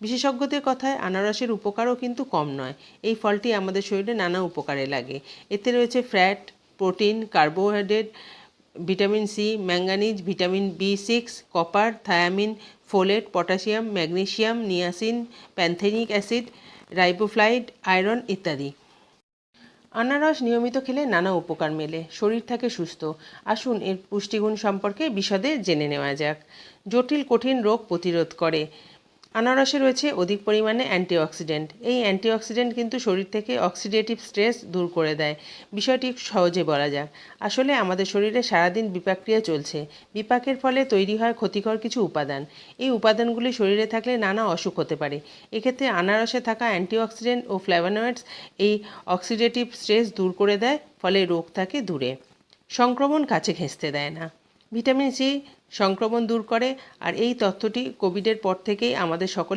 বিশেষজ্ঞদের কথায় আনারসের উপকারও কিন্তু কম নয়। এই ফলটি আমাদের শরীরে নানা উপকারে লাগে। এতে রয়েছে fat, protein, carbohydrate, vitamin C, manganese, vitamin বি6, copper, thiamine, folate, potassium, magnesium, niacin, pantothenic acid, riboflavin, iron ইত্যাদি। আনারস নিয়মিত খেলে নানা উপকার মেলে, শরীর থাকে সুস্থ। আসুন এর পুষ্টিগুণ সম্পর্কে বিশদে জেনে নেওয়া যাক। জটিল কঠিন রোগ প্রতিরোধ করে। আনারসে রয়েছে অধিক পরিমাণে অ্যান্টিঅক্সিডেন্ট। এই অ্যান্টিঅক্সিডেন্ট কিন্তু শরীর থেকে অক্সিডেটিভ স্ট্রেস দূর করে দেয়। বিষয়টি সহজে বলা যাক। আসলে আমাদের শরীরে সারাদিন বিপাকক্রিয়া চলছে। বিপাকের ফলে তৈরি হয় ক্ষতিকর কিছু উপাদান। এই উপাদানগুলি শরীরে থাকলে নানা অসুখ হতে পারে। এক্ষেত্রে আনারসে থাকা অ্যান্টিঅক্সিডেন্ট ও ফ্ল্যাভোনয়েডস এই অক্সিডেটিভ স্ট্রেস দূর করে দেয়, ফলে রোগ থাকে দূরে। সংক্রমণ কাছে ঘেঁষতে দেয় না। ভিটামিন সি সংক্রমণ দূর করে, আর এই তথ্যটি কোভিডের পর থেকেই আমাদের সকল